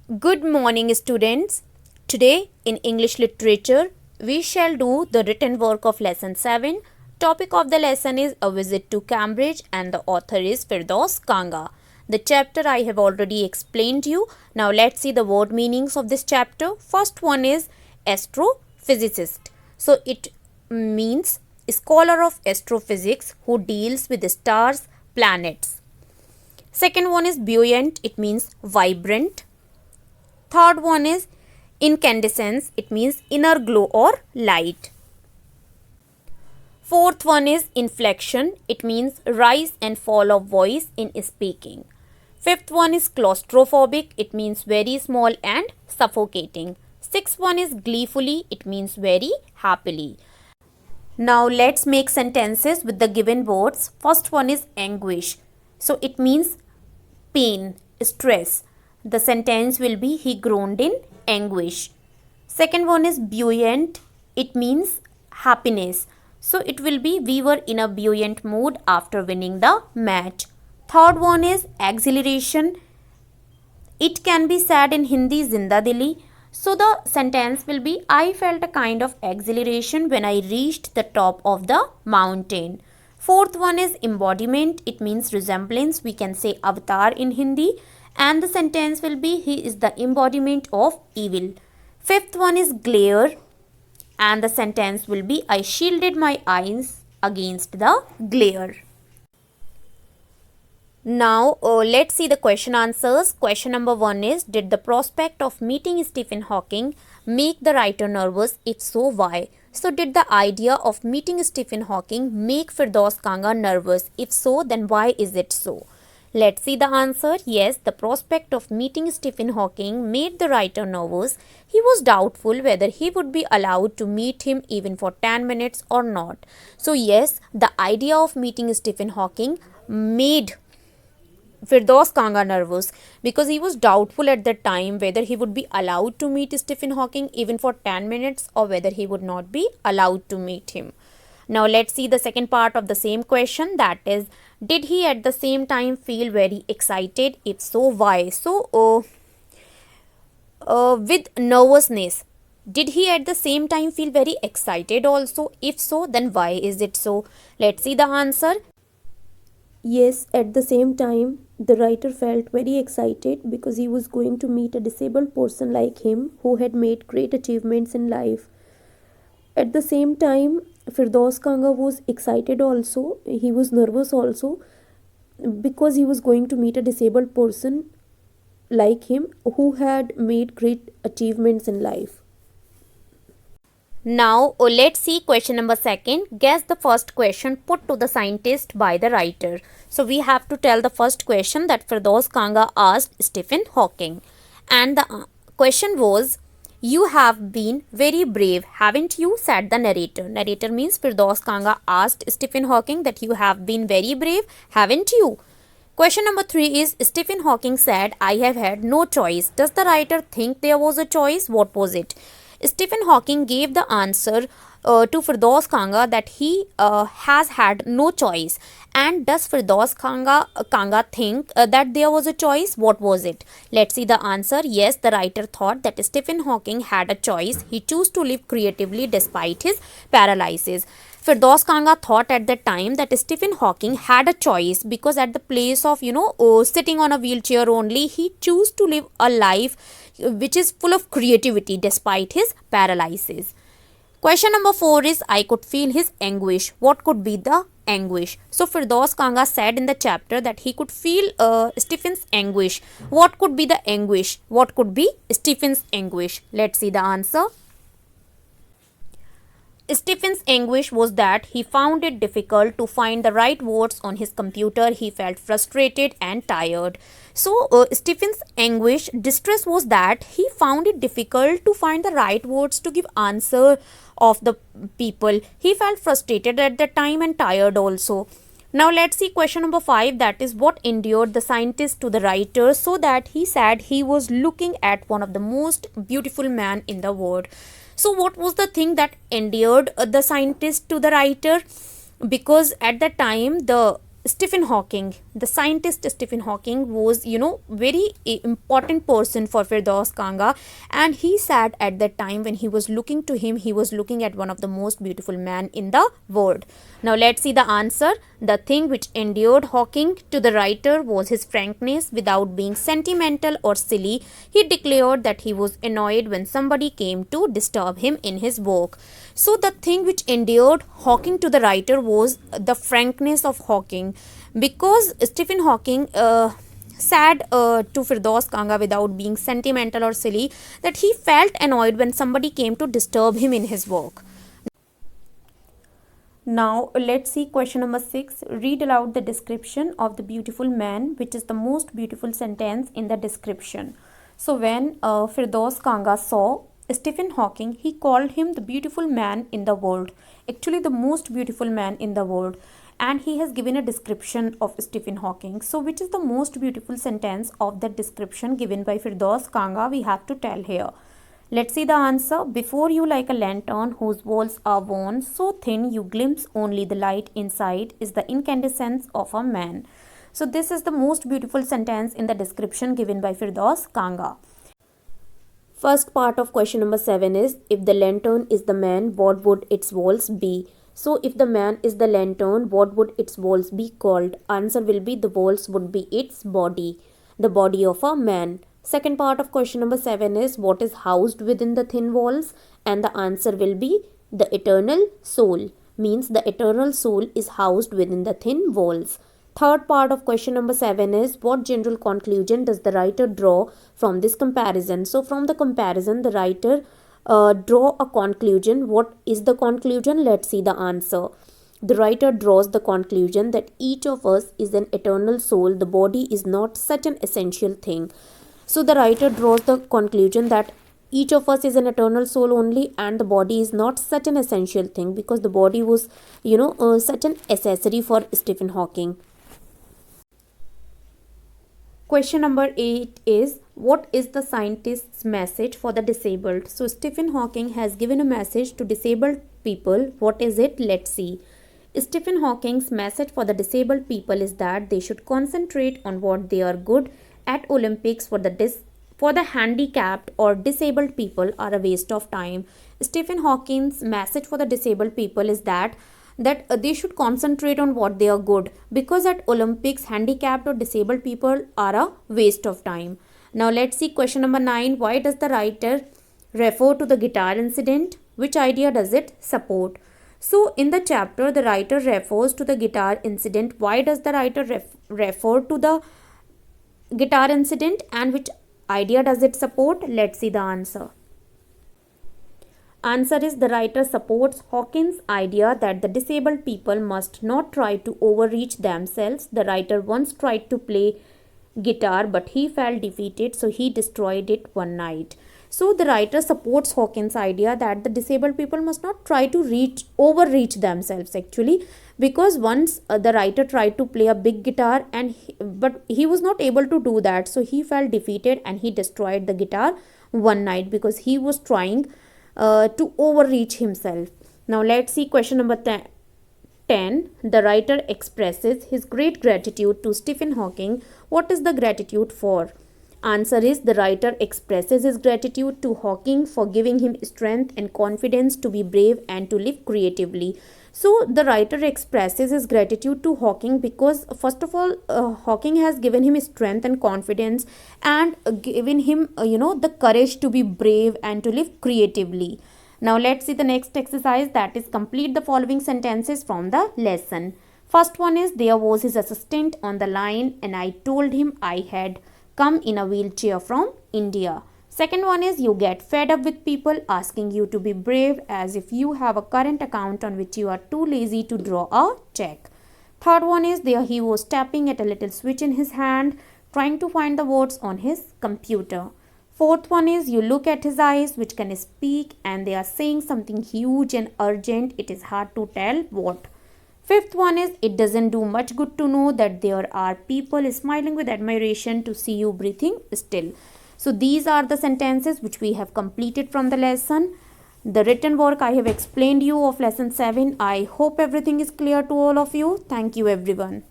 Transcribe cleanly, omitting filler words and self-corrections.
Good morning, students. Today, in English literature, we shall do the written work of Lesson 7. Topic of the lesson is A Visit to Cambridge and the author is Firdaus Kanga. The chapter I have already explained you. Now, let's see the word meanings of this chapter. First one is astrophysicist. So, it means scholar of astrophysics who deals with the stars, planets. Second one is buoyant. It means vibrant. Third one is incandescence. It means inner glow or light. Fourth one is inflection. It means rise and fall of voice in speaking. Fifth one is claustrophobic. It means very small and suffocating. Sixth one is gleefully. It means very happily. Now let's make sentences with the given words. First one is anguish. So it means pain, stress. The sentence will be he groaned in anguish. Second one is buoyant. It means happiness. So it will be we were in a buoyant mood after winning the match. Third one is exhilaration. It can be said in Hindi zinda dili. So the sentence will be I felt a kind of exhilaration when I reached the top of the mountain. Fourth one is embodiment. It means resemblance. We can say avatar in Hindi. And the sentence will be he is the embodiment of evil. Fifth one is glare. And the sentence will be I shielded my eyes against the glare. Now let's see the question answers. Question number 1 is did the prospect of meeting Stephen Hawking make the writer nervous? If so, why? So did the idea of meeting Stephen Hawking make Firdaus Kanga nervous? If so, then why is it so? Let's see the answer. Yes, the prospect of meeting Stephen Hawking made the writer nervous. He was doubtful whether he would be allowed to meet him even for 10 minutes or not. So yes, the idea of meeting Stephen Hawking made Firdaus Kanga nervous because he was doubtful at that time whether he would be allowed to meet Stephen Hawking even for 10 minutes or whether he would not be allowed to meet him. Now let's see the second part of the same question, that is did he at the same time feel very excited? If so, why? So with nervousness, did he at the same time feel very excited also? If so, then why is it so? Let's see the answer. Yes, at the same time, the writer felt very excited because he was going to meet a disabled person like him who had made great achievements in life. At the same time, Firdaus Kanga was excited also, he was nervous also because he was going to meet a disabled person like him who had made great achievements in life. Now let's see question number 2. Guess the first question put to the scientist by the writer. So we have to tell the first question that Firdaus Kanga asked Stephen Hawking. And the question was, you have been very brave, haven't you? Said the narrator. Narrator means Firdaus Kanga asked Stephen Hawking that you have been very brave, haven't you? Question number 3 is Stephen Hawking said, I have had no choice. Does the writer think there was a choice? What was it? Stephen Hawking gave the answer to Firdaus Kanga that he has had no choice. And does Firdaus Kanga think that there was a choice? What was it? Let's see the answer. Yes, the writer thought that Stephen Hawking had a choice. He chose to live creatively despite his paralysis. Firdaus Kanga thought at the time that Stephen Hawking had a choice because at the place of, sitting on a wheelchair only, he chose to live a life which is full of creativity despite his paralysis. Question number 4 is I could feel his anguish. What could be the anguish? So Firdaus Kanga said in the chapter that he could feel Stephen's anguish. What could be the anguish? What could be Stephen's anguish? Let's see the answer. Stephen's anguish was that he found it difficult to find the right words on his computer. He felt frustrated and tired. So Stephen's anguish, distress was that he found it difficult to find the right words to give answer of the people. He felt frustrated at the time and tired also. Now let's see question number 5, that is what endeared the scientist to the writer, so that he said he was looking at one of the most beautiful men in the world. So what was the thing that endeared the scientist to the writer? Because at that time the Stephen Hawking, the scientist Stephen Hawking was, very important person for Firdaus Kanga, and he said at that time when he was looking to him, he was looking at one of the most beautiful men in the world. Now let's see the answer. The thing which endeared Hawking to the writer was his frankness. Without being sentimental or silly, he declared that he was annoyed when somebody came to disturb him in his work. So the thing which endeared Hawking to the writer was the frankness of Hawking, because Stephen Hawking said to Firdaus Kanga without being sentimental or silly that he felt annoyed when somebody came to disturb him in his work. Now let's see question number 6. Read aloud the description of the beautiful man, which is the most beautiful sentence in the description. So when Firdaus Kanga saw Stephen Hawking, he called him the beautiful man in the world, actually the most beautiful man in the world, and he has given a description of Stephen Hawking. So which is the most beautiful sentence of that description given by Firdaus Kanga, we have to tell here. Let's see the answer. Before you like a lantern whose walls are worn so thin you glimpse only the light inside is the incandescence of a man. So this is the most beautiful sentence in the description given by Firdaus Kanga. First part of question number 7 is, if the lantern is the man, what would its walls be? So if the man is the lantern, what would its walls be called? Answer will be, the walls would be its body, the body of a man. Second part of question number 7 is, what is housed within the thin walls? And the answer will be the eternal soul, means the eternal soul is housed within the thin walls. Third part of question number 7 is, what general conclusion does the writer draw from this comparison? So from the comparison, the writer draw a conclusion. What is the conclusion? Let's see the answer. The writer draws the conclusion that each of us is an eternal soul. The body is not such an essential thing. So the writer draws the conclusion that each of us is an eternal soul only, and the body is not such an essential thing, because the body was, such an accessory for Stephen Hawking. Question number 8 is, what is the scientist's message for the disabled? So Stephen Hawking has given a message to disabled people. What is it? Let's see. Stephen Hawking's message for the disabled people is that they should concentrate on what they are good at. Olympics for the handicapped or disabled people are a waste of time. Stephen Hawking's message for the disabled people is that they should concentrate on what they are good, because at Olympics handicapped or disabled people are a waste of time. Now let's see question number 9. Why does the writer refer to the guitar incident? Which idea does it support? So in the chapter, the writer refers to the guitar incident. Why does the writer refer to the guitar incident, and which idea does it support? Let's see the answer. Answer is, the writer supports Hawking's idea that the disabled people must not try to overreach themselves. The writer once tried to play guitar, but he felt defeated, so he destroyed it one night. So the writer supports Hawking's idea that the disabled people must not try to overreach themselves, actually, because once the writer tried to play a big guitar but he was not able to do that, so he felt defeated and he destroyed the guitar one night because he was trying to overreach himself. Now let's see question number 10. The writer expresses his great gratitude to Stephen Hawking. What is the gratitude for? Answer is, the writer expresses his gratitude to Hawking for giving him strength and confidence to be brave and to live creatively. So the writer expresses his gratitude to Hawking because, first of all, Hawking has given him strength and confidence and given him the courage to be brave and to live creatively. Now let's see the next exercise, that is, complete the following sentences from the lesson. First one is, there was his assistant on the line and I told him I had come in a wheelchair from India. Second one is, you get fed up with people asking you to be brave as if you have a current account on which you are too lazy to draw a check. Third one is, there he was tapping at a little switch in his hand, trying to find the words on his computer. Fourth one is, you look at his eyes which can speak and they are saying something huge and urgent. It is hard to tell what. Fifth one is, it doesn't do much good to know that there are people smiling with admiration to see you breathing still. So these are the sentences which we have completed from the lesson. The written work I have explained you of lesson 7. I hope everything is clear to all of you. Thank you everyone.